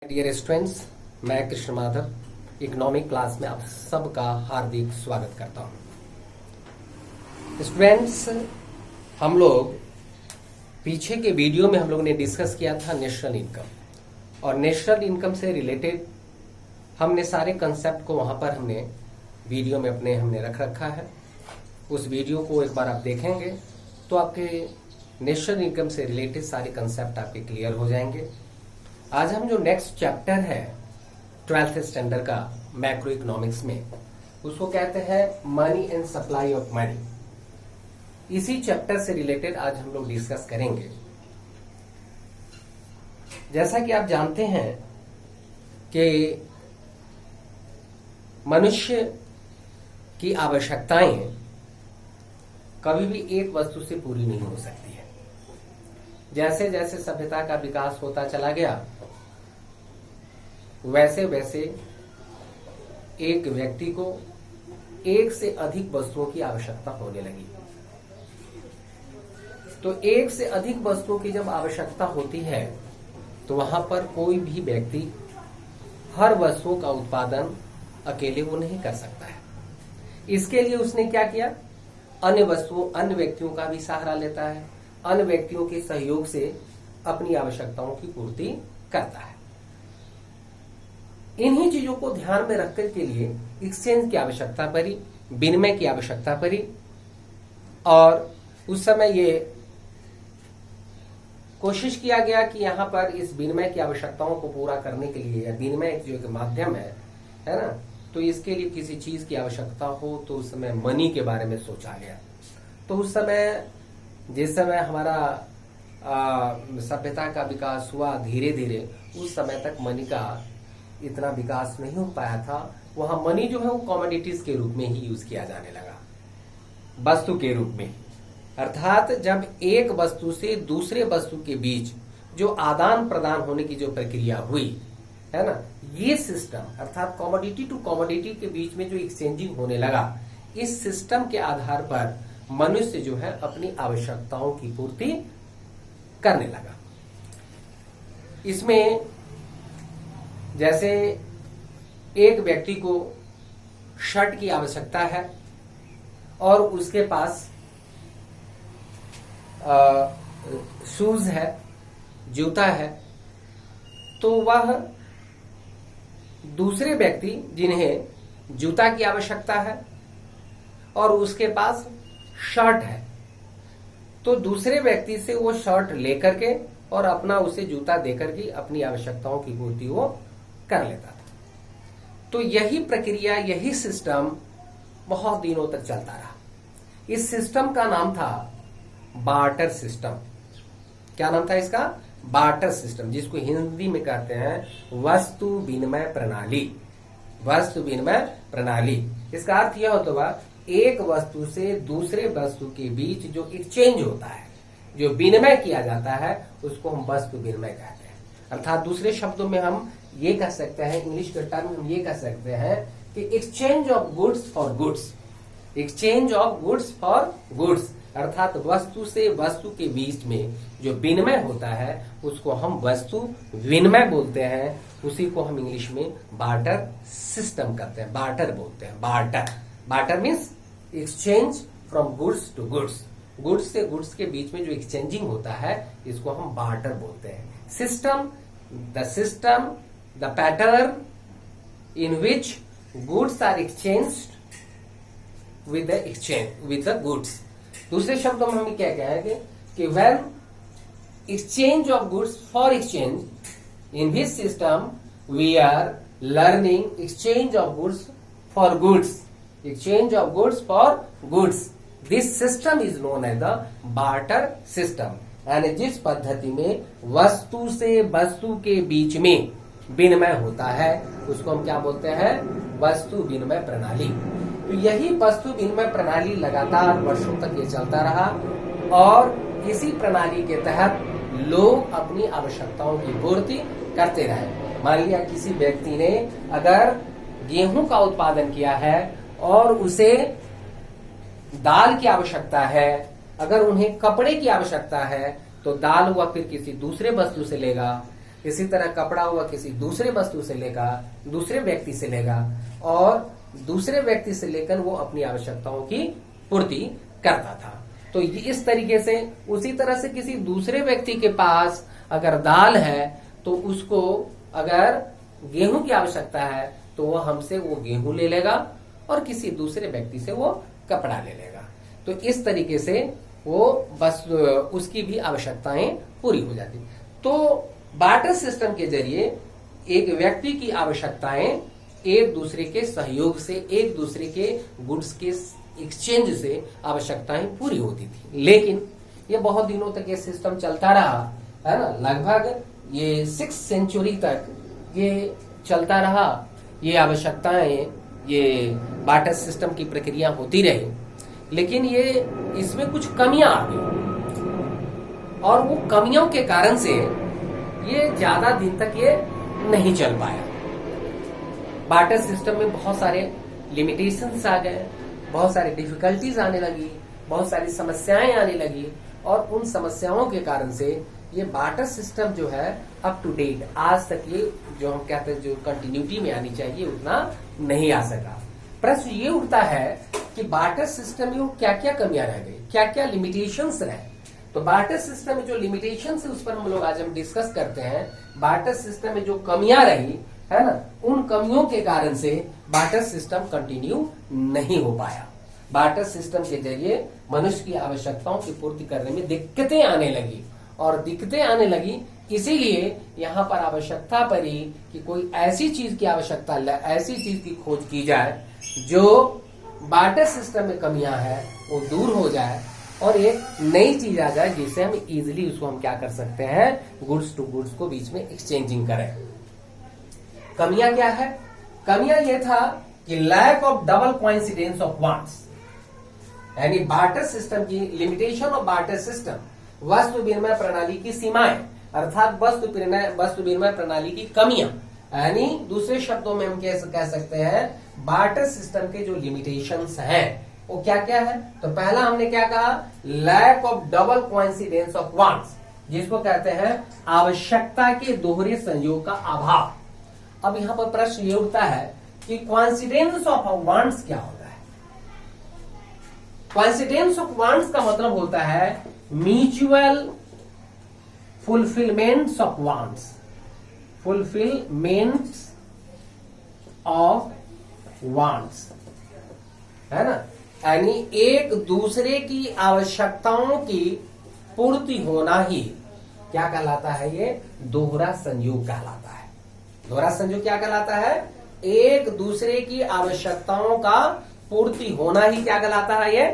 Dear students, मैं Krishna Madhav economic class में आप सबका हार्दिक स्वागत करता हूं। स्टूडेंट्स, हम लोग पीछे के वीडियो में हम लोग ने डिस्कस किया था नेशनल इनकम, और नेशनल इनकम से रिलेटेड हमने सारे कंसेप्ट को वहां पर हमने वीडियो में हमने रख रखा है। उस वीडियो को एक बार आप देखेंगे तो आपके नेशनल इनकम से रिलेटेड सारे कंसेप्ट आपके क्लियर हो जाएंगे। आज हम जो नेक्स्ट चैप्टर है 12th स्टैंडर्ड का मैक्रो इकोनॉमिक्स में, उसको कहते हैं money and supply of money. इसी चैप्टर से रिलेटेड आज हम लोग डिस्कस करेंगे। जैसा कि आप जानते हैं कि मनुष्य की आवश्यकताएं कभी भी एक वस्तु से पूरी नहीं हो सकती है। जैसे जैसे सभ्यता का विकास होता चला गया, वैसे वैसे एक व्यक्ति को एक से अधिक वस्तुओं की आवश्यकता होने लगी। तो एक से अधिक वस्तुओं की जब आवश्यकता होती है तो वहां पर कोई भी व्यक्ति हर वस्तुओं का उत्पादन अकेले वो नहीं कर सकता है। इसके लिए उसने क्या किया, अन्य व्यक्तियों का भी सहारा लेता है, अन्य व्यक्तियों के सहयोग से अपनी आवश्यकताओं की पूर्ति करता है। इन्हीं चीजों को ध्यान में रखकर के लिए एक्सचेंज की आवश्यकता पड़ी, विनिमय की आवश्यकता पड़ी। और उस समय ये कोशिश किया गया कि यहां पर इस विनिमय की आवश्यकताओं को पूरा करने के लिए विनिमय जो एक माध्यम है ना, तो इसके लिए किसी चीज की आवश्यकता हो तो उस समय मनी के बारे में सोचा गया। तो उस समय जिस समय हमारा सभ्यता का विकास हुआ धीरे धीरे, उस समय तक मनी का इतना विकास नहीं हो पाया था। वहां मनी जो है वो कमोडिटीज के रूप में ही यूज किया जाने लगा, वस्तु के रूप में। अर्थात जब एक वस्तु से दूसरे वस्तु के बीच जो आदान प्रदान होने की जो प्रक्रिया हुई है ना, ये सिस्टम अर्थात कमोडिटी टू कमोडिटी के बीच में जो एक्सचेंजिंग होने लगा, इस सिस्टम के आधार पर मनुष्य जो है अपनी आवश्यकताओं की पूर्ति करने लगा। इसमें जैसे एक व्यक्ति को शर्ट की आवश्यकता है और उसके पास शूज है, जूता है, तो वह दूसरे व्यक्ति जिन्हें जूता की आवश्यकता है और उसके पास शर्ट है, तो दूसरे व्यक्ति से वो शर्ट लेकर के और अपना उसे जूता देकर के अपनी आवश्यकताओं की पूर्ति वो कर लेता था। तो यही प्रक्रिया, यही सिस्टम बहुत दिनों तक चलता रहा। इस सिस्टम का नाम था बार्टर सिस्टम। क्या नाम था इसका? बार्टर सिस्टम, जिसको हिंदी में कहते हैं वस्तु विनिमय प्रणाली। वस्तु विनिमय प्रणाली, इसका अर्थ यह होता है एक वस्तु से दूसरे वस्तु के बीच जो एक्सचेंज होता है, जो विनिमय किया जाता है, उसको हम वस्तु विनिमय कहते हैं। अर्थात दूसरे शब्दों में हम ये कह सकते हैं, इंग्लिश के टर्म में हम ये कह सकते हैं कि exchange of goods for goods. Exchange of goods for goods अर्थात वस्तु से वस्तु के बीच में जो विनिमय होता है उसको हम वस्तु विनिमय बोलते हैं। उसी को हम इंग्लिश में बार्टर सिस्टम कहते हैं, बार्टर बोलते हैं। Barter means exchange from goods to goods. Goods से गुड्स के बीच में जो एक्सचेंजिंग होता है, इसको हम बार्टर बोलते हैं। System, the pattern in which goods are exchanged with the goods. दूसरे शब्दों में हम क्या कहेंगे कि when exchange of goods for exchange in this system we are learning exchange of goods for goods. Exchange of goods for goods, this system is known as the barter system. यानी जिस पद्धति में वस्तु से वस्तु के बीच में विनिमय होता है, उसको हम क्या बोलते हैं? वस्तु विनिमय प्रणाली। तो यही वस्तु विनिमय प्रणाली लगातार वर्षों तक ये चलता रहा, और इसी प्रणाली के तहत लोग अपनी आवश्यकताओं की पूर्ति करते रहे। मान लिया किसी व्यक्ति ने अगर गेहूं का उत्पादन किया है और उसे दाल की आवश्यकता है, अगर उन्हें कपड़े की आवश्यकता है, तो दाल वह फिर किसी दूसरे वस्तु से लेगा। इसी तरह कपड़ा हुआ किसी दूसरे वस्तु से लेगा, दूसरे व्यक्ति से लेगा और दूसरे व्यक्ति से लेकर वो अपनी आवश्यकताओं की पूर्ति करता था। तो इस तरीके से उसी तरह से किसी दूसरे व्यक्ति के पास अगर दाल है तो उसको अगर गेहूं की आवश्यकता है तो वो हमसे वो गेहूं ले लेगा और किसी दूसरे व्यक्ति से वो कपड़ा ले लेगा। तो इस तरीके से वो बस उसकी भी आवश्यकताएं पूरी हो जाती। तो बार्टर सिस्टम के जरिए एक व्यक्ति की आवश्यकताएं एक दूसरे के सहयोग से, एक दूसरे के गुड्स के एक्सचेंज से आवश्यकताएं पूरी होती थी। लेकिन ये बहुत दिनों तक ये सिस्टम चलता रहा, है ना, लगभग ये 6th सेंचुरी तक ये चलता रहा। ये आवश्यकताएं, ये बार्टर सिस्टम की प्रक्रिया होती रही, लेकिन ये इसमें कुछ कमियां आ गई और वो कमियों के कारण से ये ज्यादा दिन तक ये नहीं चल पाया। बार्टर सिस्टम में बहुत सारे लिमिटेशंस आ गए, बहुत सारी डिफिकल्टीज आने लगी, बहुत सारी समस्याएं आने लगी और उन समस्याओं के कारण से ये बार्टर सिस्टम जो है अप टू डेट आज तक ये जो हम कहते हैं जो कंटिन्यूटी में आनी चाहिए उतना नहीं आ सका। प्रश्न ये उठता है कि बार्टर सिस्टम में क्या क्या कमियां रह गई, क्या क्या लिमिटेशंस रहे। तो बार्टर सिस्टम में जो लिमिटेशंस है उस पर हम लोग आज हम डिस्कस करते हैं। बार्टर सिस्टम में जो कमियां रही है ना, उन कमियों के कारण से बार्टर सिस्टम कंटिन्यू नहीं हो पाया। बार्टर सिस्टम के जरिए मनुष्य की आवश्यकताओं की पूर्ति करने में दिक्कतें आने लगी और दिक्कतें आने लगी, इसीलिए यहाँ पर आवश्यकता पड़ी कि कोई ऐसी चीज की आवश्यकता, ऐसी चीज की खोज की जाए जो बार्टर सिस्टम में कमियां है वो दूर हो जाए और एक नई चीज आ जाए जिससे हम इजीली उसको हम क्या कर सकते हैं, गुड्स टू गुड्स को बीच में एक्सचेंजिंग करें। कमियां क्या है? कमियां ये था कि lack of double coincidence of wants, यानी बार्टर सिस्टम की लिमिटेशन ऑफ बार्टर सिस्टम, वस्तु विनिमय प्रणाली की सीमाएं अर्थात वस्तु विनिमय प्रणाली की कमियां, यानी दूसरे शब्दों में हम कह सकते हैं बार्टर सिस्टम के जो लिमिटेशंस हैं वो क्या क्या है। तो पहला हमने क्या कहा, lack of double coincidence of wants, जिसको कहते हैं आवश्यकता के दोहरे संयोग का अभाव। अब यहां पर प्रश्न ये उठता है कि कोइंसिडेंस ऑफ वांट्स क्या होता है। कोइंसिडेंस ऑफ वांट्स का मतलब होता है mutual fulfilments of wants, fulfilments of wants, है ना, यानी एक दूसरे की आवश्यकताओं की पूर्ति होना ही क्या कहलाता है, ये दोहरा संयोग कहलाता है। दोहरा संयोग क्या कहलाता है, एक दूसरे की आवश्यकताओं का पूर्ति होना ही क्या कहलाता है, ये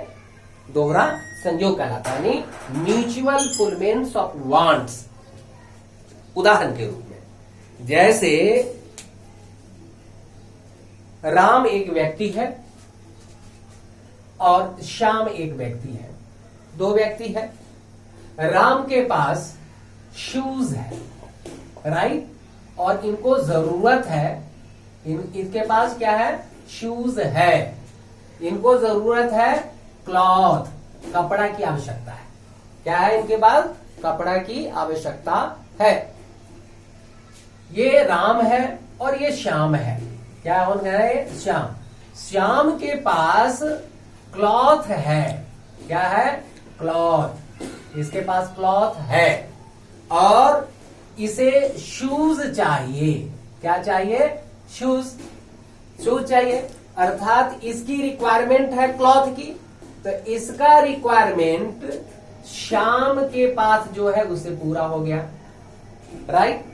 दोहरा संयोग कहलाता है, यानी म्यूचुअल फुलफिलमेंट्स ऑफ वांट्स। उदाहरण के रूप में जैसे राम एक व्यक्ति है और श्याम एक व्यक्ति है, दो व्यक्ति है। राम के पास शूज है, राइट, और इनको जरूरत है, इनके पास क्या है, शूज है, इनको जरूरत है क्लॉथ, कपड़ा की आवश्यकता है। क्या है इनके पास, कपड़ा की आवश्यकता है। ये राम है और ये श्याम है। क्या हो गया है, श्याम। श्याम के पास क्लॉथ है, क्या है, क्लॉथ, इसके पास क्लॉथ है और इसे शूज चाहिए। क्या चाहिए, शूज, शूज चाहिए, अर्थात इसकी रिक्वायरमेंट है क्लॉथ की, तो इसका रिक्वायरमेंट श्याम के पास जो है उससे पूरा हो गया, राइट।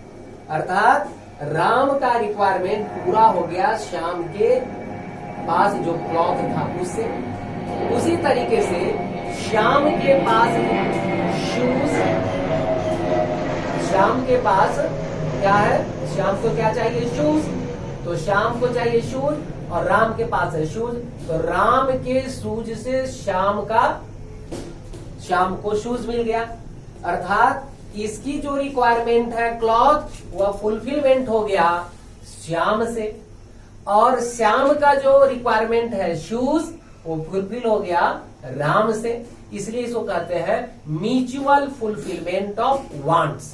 अर्थात राम का रिक्वायरमेंट पूरा हो गया श्याम के पास जो क्लॉथ था उससे। उसी तरीके से श्याम के पास शूज, श्याम के पास क्या है, श्याम को क्या चाहिए, शूज, तो श्याम को चाहिए शूज और राम के पास है शूज, तो राम के शूज से श्याम को शूज मिल गया। अर्थात इसकी जो रिक्वायरमेंट है क्लॉथ वह फुलफिलमेंट हो गया श्याम से, और श्याम का जो रिक्वायरमेंट है शूज वो फुलफिल हो गया राम से। इसलिए इसको कहते हैं mutual fulfilment of wants,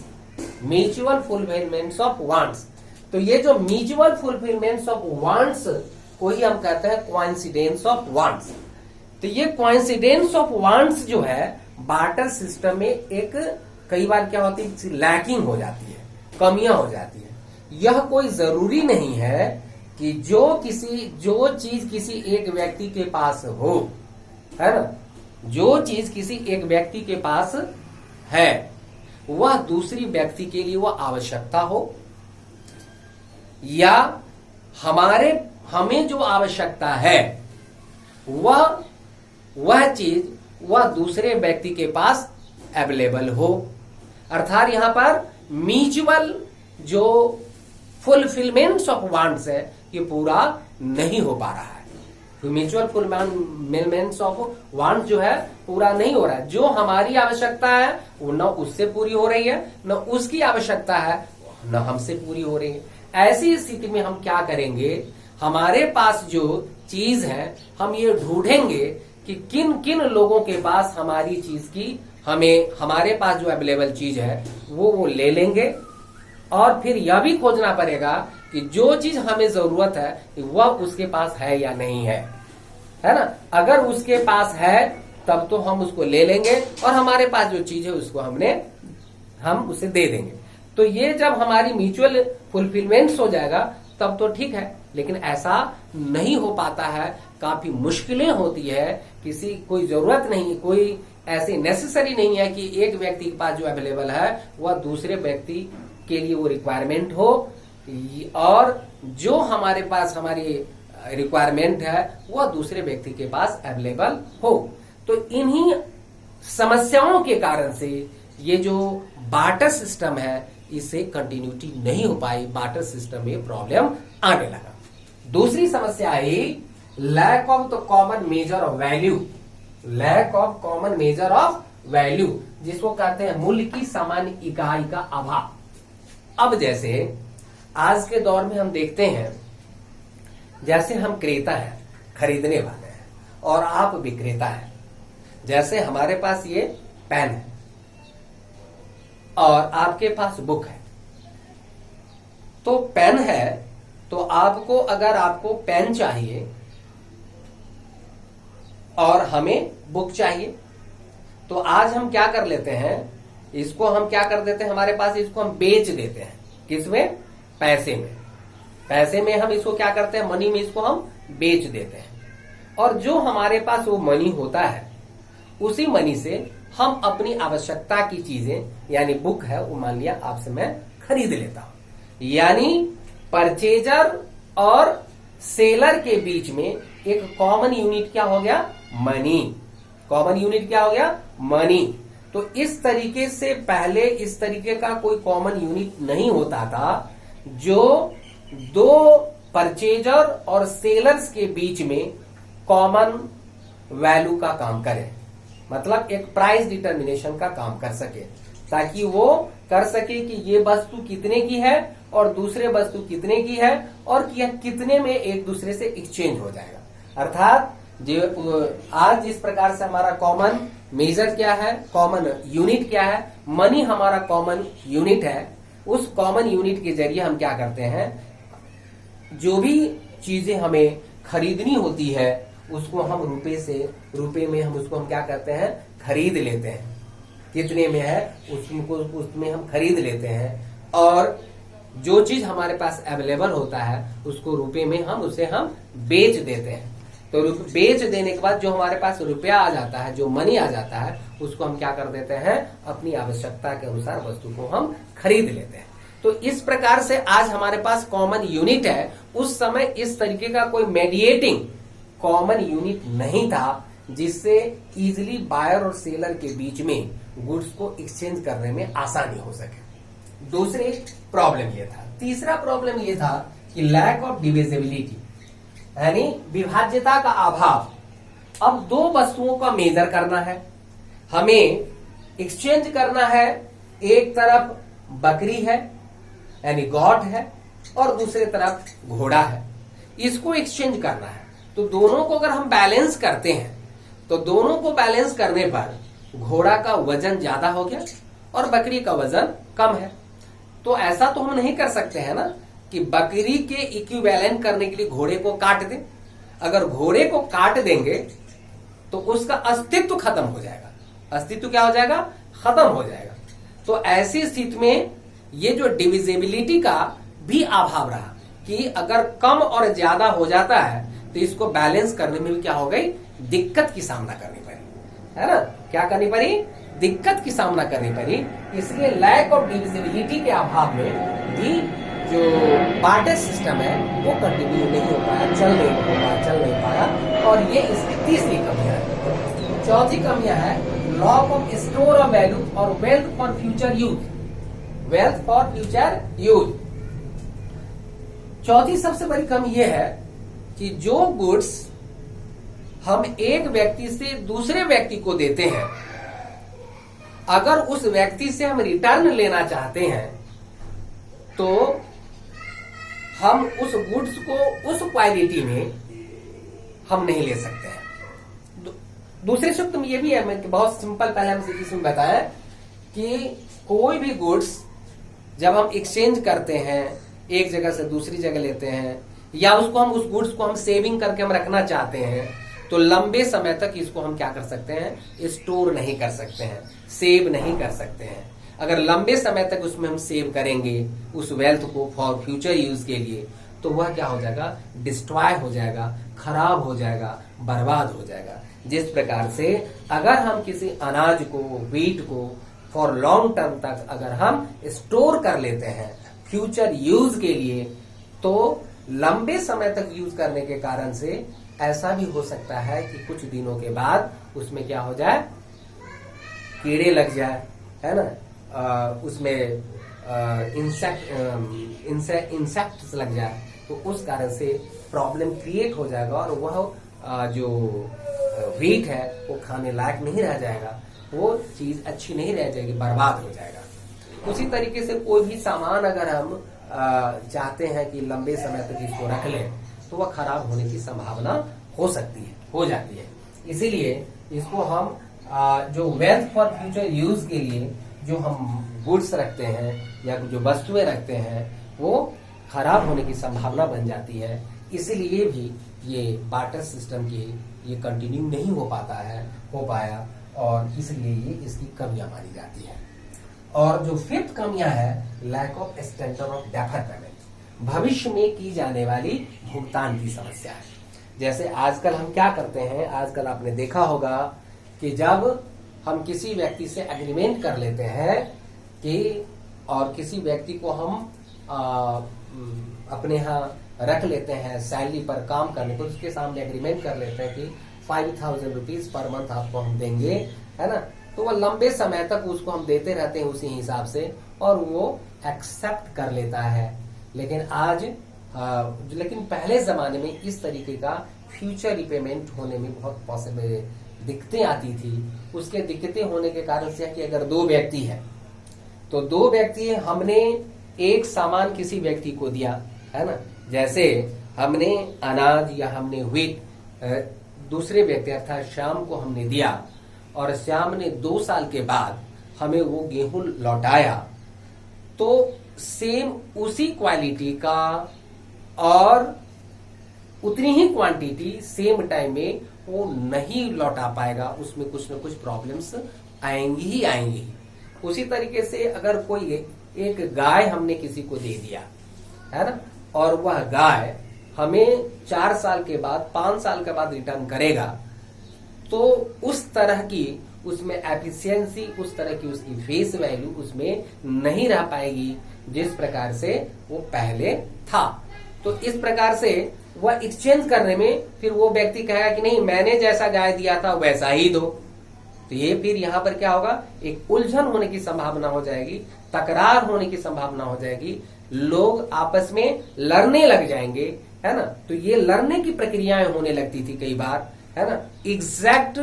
mutual fulfilments of wants. तो ये जो म्यूचुअल फुलफिलमेंट्स ऑफ वांट्स को ही हम कहते हैं कोइंसिडेंस ऑफ वांट्स। तो ये कोइंसिडेंस ऑफ वांट्स जो है बार्टर सिस्टम में एक कई बार क्या होती है, लैकिंग हो जाती है, कमियां हो जाती है। यह कोई जरूरी नहीं है कि जो चीज किसी एक व्यक्ति के पास हो, है ना, जो चीज किसी एक व्यक्ति के पास है वह दूसरी व्यक्ति के लिए वह आवश्यकता हो, या हमें जो आवश्यकता है वह चीज वह दूसरे व्यक्ति के पास अवेलेबल हो। अर्थात यहां पर म्यूचुअल जो फुलफिलमेंट्स ऑफ वांट्स है ये पूरा नहीं हो पा रहा है। तो म्यूचुअल फुलफिलमेंट्स ऑफ वांट जो है पूरा नहीं हो रहा है। जो हमारी आवश्यकता है वो न उससे पूरी हो रही है, न उसकी आवश्यकता है न हमसे पूरी हो रही है। ऐसी स्थिति में हम क्या करेंगे, हमारे पास जो चीज है हम ये ढूंढेंगे कि किन किन लोगों के पास हमारी चीज की हमारे पास जो अवेलेबल चीज है वो ले लेंगे, और फिर यह भी खोजना पड़ेगा कि जो चीज हमें जरूरत है वह उसके पास है या नहीं है ना। अगर उसके पास है तब तो हम उसको ले लेंगे, और हमारे पास जो चीज है उसको हम उसे दे देंगे। तो ये जब हमारी म्यूचुअल फुलफिलमेंट्स हो जाएगा तब तो ठीक है, लेकिन ऐसा नहीं हो पाता है, काफी मुश्किलें होती है। कोई जरूरत नहीं, कोई ऐसी नेसेसरी नहीं है कि एक व्यक्ति के पास जो अवेलेबल है वह दूसरे व्यक्ति के लिए वो रिक्वायरमेंट हो, और जो हमारे पास हमारी रिक्वायरमेंट है वह दूसरे व्यक्ति के पास अवेलेबल हो। तो इन्हीं समस्याओं के कारण से ये जो बार्टर सिस्टम है इससे कंटिन्यूटी नहीं हो पाई, बार्टर सिस्टम में प्रॉब्लम आने लगा। दूसरी समस्या है lack of the common measure of value, lack of common measure of value, जिसको कहते हैं मूल्य की सामान्य इकाई का अभाव। अब जैसे आज के दौर में हम देखते हैं, जैसे हम क्रेता हैं, खरीदने वाले हैं, और आप विक्रेता हैं। जैसे हमारे पास ये पेन है और आपके पास बुक है। तो पेन है तो अगर आपको पेन चाहिए और हमें बुक चाहिए, तो आज हम क्या कर लेते हैं, इसको हम क्या कर देते हैं, हमारे पास इसको हम बेच देते हैं। किसमें? पैसे में। पैसे में हम इसको क्या करते हैं, मनी में इसको हम बेच देते हैं, और जो हमारे पास वो मनी होता है उसी मनी से हम अपनी आवश्यकता की चीजें, यानी बुक है वो मान लिया आपसे मैं खरीद लेता हूं। यानी परचेजर और सेलर के बीच में एक कॉमन यूनिट क्या हो गया, मनी। कॉमन यूनिट क्या हो गया, मनी। तो इस तरीके से पहले इस तरीके का कोई कॉमन यूनिट नहीं होता था जो दो परचेजर और सेलर्स के बीच में कॉमन वैल्यू का काम करे, मतलब एक प्राइस डिटर्मिनेशन का काम कर सके, ताकि वो कर सके कि ये वस्तु कितने की है और दूसरे वस्तु कितने की है, और यह कितने में एक दूसरे से एक्सचेंज हो जाएगा। अर्थात आज जिस प्रकार से हमारा कॉमन मेजर क्या है, कॉमन यूनिट क्या है, मनी हमारा कॉमन यूनिट है। उस कॉमन यूनिट के जरिए हम क्या करते हैं, जो भी चीजें हमें खरीदनी होती है उसको हम रुपए में हम उसको हम क्या करते हैं, खरीद लेते हैं। कितने में है उसमें हम खरीद लेते हैं, और जो चीज हमारे पास अवेलेबल होता है उसको रुपए में उसे हम बेच देते हैं। तो बेच देने के बाद जो हमारे पास रुपया आ जाता है, जो मनी आ जाता है, उसको हम क्या कर देते हैं, अपनी आवश्यकता के अनुसार वस्तु को हम खरीद लेते हैं। तो इस प्रकार से आज हमारे पास कॉमन यूनिट है। उस समय इस तरीके का कोई मेडिएटिंग कॉमन यूनिट नहीं था जिससे इजिली बायर और सेलर के बीच में गुड्स को एक्सचेंज करने में आसानी हो सके। दूसरी प्रॉब्लम ये था। तीसरा प्रॉब्लम ये था कि लैक ऑफ डिविजिबिलिटी, यानी विभाज्यता का अभाव। अब दो वस्तुओं का मेजर करना है, हमें एक्सचेंज करना है। एक तरफ बकरी है यानी गॉट है, और दूसरी तरफ घोड़ा है, इसको एक्सचेंज करना है। तो दोनों को अगर हम बैलेंस करते हैं तो दोनों को बैलेंस करने पर घोड़ा का वजन ज्यादा हो गया और बकरी का वजन कम है। तो ऐसा तो हम नहीं कर सकते हैं ना कि बकरी के इक्विवेलेंट करने के लिए घोड़े को काट दें। अगर घोड़े को काट देंगे तो उसका अस्तित्व खत्म हो जाएगा। अस्तित्व क्या हो जाएगा? खत्म हो जाएगा। तो ऐसी स्थिति में ये जो डिविजिबिलिटी का भी अभाव रहा कि अगर कम और ज्यादा हो जाता है तो इसको बैलेंस करने में भी क्या हो गई? दिक्कत की सामना करनी पड़ी, है ना? क्या करनी पड़ी? दिक्कत की सामना करनी पड़ी। इसलिए लैक ऑफ डिविजिबिलिटी के अभाव में भी जो बार्टर सिस्टम है वो कंटिन्यू नहीं हो पाया, चल नहीं पाया। और ये इसकी तीसरी कमियां है। चौथी कमियां है lack of store of value और wealth for future use. Wealth for future use. चौथी सबसे बड़ी कमी यह है कि जो गुड्स हम एक व्यक्ति से दूसरे व्यक्ति को देते हैं, अगर उस व्यक्ति से हम रिटर्न लेना चाहते हैं तो हम उस गुड्स को उस क्वालिटी में हम नहीं ले सकते हैं। दूसरे शब्द में ये भी है, मैं बहुत सिंपल पहले हम इसमें बताया कि कोई भी गुड्स जब हम एक्सचेंज करते हैं, एक जगह से दूसरी जगह लेते हैं, या उसको हम उस गुड्स को हम सेविंग करके हम रखना चाहते हैं, तो लंबे समय तक इसको हम क्या कर सकते हैं? स्टोर नहीं कर सकते हैं, सेव नहीं कर सकते हैं। अगर लंबे समय तक उसमें हम सेव करेंगे उस वेल्थ को फॉर फ्यूचर यूज के लिए, तो वह क्या हो जाएगा? डिस्ट्रॉय हो जाएगा, खराब हो जाएगा, बर्बाद हो जाएगा। जिस प्रकार से अगर हम किसी अनाज को, व्हीट को फॉर लॉन्ग टर्म तक अगर हम स्टोर कर लेते हैं फ्यूचर यूज के लिए, तो लंबे समय तक यूज करने के कारण से ऐसा भी हो सकता है कि कुछ दिनों के बाद उसमें क्या हो जाए? कीड़े लग जाए, है ना? उसमें इंसेक्ट्स लग जाए, तो उस कारण से प्रॉब्लम क्रिएट हो जाएगा और वह जो व्हीट है वो खाने लायक नहीं रह जाएगा, वो चीज अच्छी नहीं रह जाएगी, बर्बाद हो जाएगा। उसी तरीके से कोई भी सामान अगर हम चाहते हैं कि लंबे समय तक इसको रख लें, तो वह खराब होने की संभावना हो सकती है, हो जाती है। इसीलिए इसको हम जो वेल्थ फॉर फ्यूचर यूज के लिए जो हम गुड्स रखते हैं या जो वस्तुएं रखते हैं वो खराब होने की संभावना बन जाती है। इसीलिए भी ये बार्टर सिस्टम की ये कंटिन्यू नहीं हो पाया और इसलिए ये इसकी कमियां मानी जाती है। और जो फिफ्थ कमियां है lack of standard of defer payment, भविष्य में की जाने वाली भुगतान की समस्या है। जैसे आजकल हम क्या करते हैं, आजकल आपने देखा होगा कि जब हम किसी व्यक्ति से एग्रीमेंट कर लेते हैं कि और किसी व्यक्ति को हम अपने यहाँ रख लेते हैं सैलरी पर काम करने को, उसके सामने एग्रीमेंट कर लेते हैं कि 5,000 रुपीज पर मंथ आपको हम देंगे, है ना? तो वो लंबे समय तक उसको हम देते रहते हैं उसी हिसाब से और वो एक्सेप्ट कर लेता है। लेकिन पहले जमाने में इस तरीके का फ्यूचर रिपेमेंट होने में बहुत पॉसिबल दिक्कतें आती थी। उसके दिक्कतें होने के कारण से कि अगर दो व्यक्ति है तो दो व्यक्ति, हमने एक सामान किसी व्यक्ति को दिया, है ना? जैसे हमने अनाज या हमने व्हीट दूसरे व्यक्ति अर्थात श्याम को हमने दिया और श्याम ने 2 साल के बाद हमें वो गेहूं लौटाया, तो सेम उसी क्वालिटी का और उतनी ही क्वांटिटी सेम टाइम में वो नहीं लौटा पाएगा, उसमें कुछ न कुछ प्रॉब्लम्स आएंगी ही आएंगी। उसी तरीके से अगर कोई एक गाय हमने किसी को दे दिया, है ना, और वह गाय हमें 4 साल के बाद 5 साल के बाद रिटर्न करेगा, तो उस तरह की उसमें एफिशिएंसी, उस तरह की उसकी फेस वैल्यू उसमें नहीं रह पाएगी जिस प्रकार से वो पहले था। तो इस प्रकार से वह एक्सचेंज करने में फिर वो व्यक्ति कहेगा कि नहीं, मैंने जैसा गाय दिया था वैसा ही दो। तो ये फिर यहाँ पर क्या होगा, एक उलझन होने की संभावना हो जाएगी, तकरार होने की संभावना हो जाएगी, लोग आपस में लड़ने लग जाएंगे, है ना? तो ये लड़ने की प्रक्रियाएं होने लगती थी कई बार, है ना? एग्जैक्ट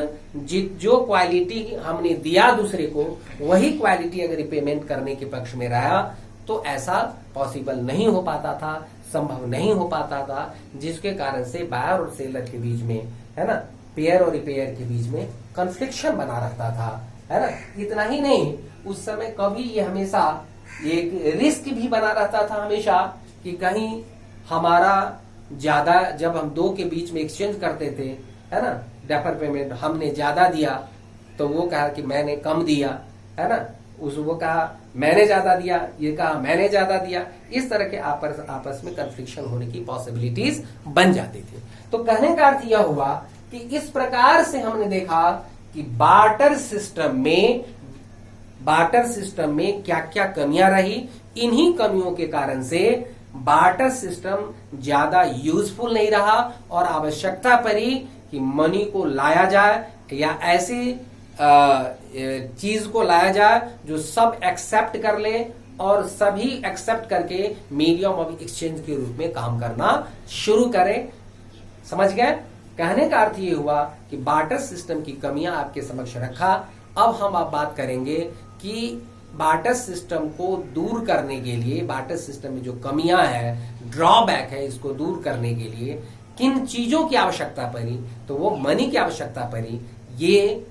जो क्वालिटी हमने दिया दूसरे को वही क्वालिटी अगर पेमेंट करने के पक्ष में रहा तो ऐसा पॉसिबल नहीं हो पाता था, संभव नहीं हो पाता था, जिसके कारण से बायर और सेलर के बीच में, है ना, पेयर और रिपेयर के बीच में कन्फ्लिक्शन बना रहता था, है ना? इतना ही नहीं, उस समय कभी ये हमेशा एक रिस्क भी बना रहता था हमेशा कि कहीं हमारा ज्यादा, जब हम दो के बीच में एक्सचेंज करते थे, है ना, डेफर पेमेंट, हमने ज्यादा दिया तो वो कहा कि मैंने कम दिया, है ना, वो कहा मैंने ज्यादा दिया, ये कहा मैंने ज्यादा दिया। इस तरह के आपस में कन्फ्लिक्शन होने की पॉसिबिलिटीज बन जाती थी। तो कहने का अर्थ यह हुआ कि इस प्रकार से हमने देखा कि बार्टर सिस्टम में क्या क्या कमियां रही। इन्हीं कमियों के कारण से बार्टर सिस्टम ज्यादा यूजफुल नहीं रहा और आवश्यकता पड़ी कि मनी को लाया जाए या ऐसी चीज को लाया जाए जो सब एक्सेप्ट कर ले और सभी एक्सेप्ट करके मीडियम ऑफ एक्सचेंज के रूप में काम करना शुरू करें। समझ गए? कहने का अर्थ ये हुआ कि बार्टर सिस्टम की कमियां आपके समक्ष रखा। अब हम बात करेंगे कि बार्टर सिस्टम को दूर करने के लिए, बार्टर सिस्टम में जो कमियां है, ड्रॉबैक है, इसको दूर करने के लिए किन चीजों की आवश्यकता पड़ी, तो वो मनी की आवश्यकता पड़ी। ये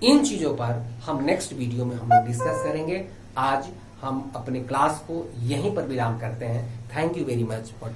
इन चीजों पर हम नेक्स्ट वीडियो में हम लोग डिस्कस करेंगे। आज हम अपने क्लास को यहीं पर विराम करते हैं। Thank you very much for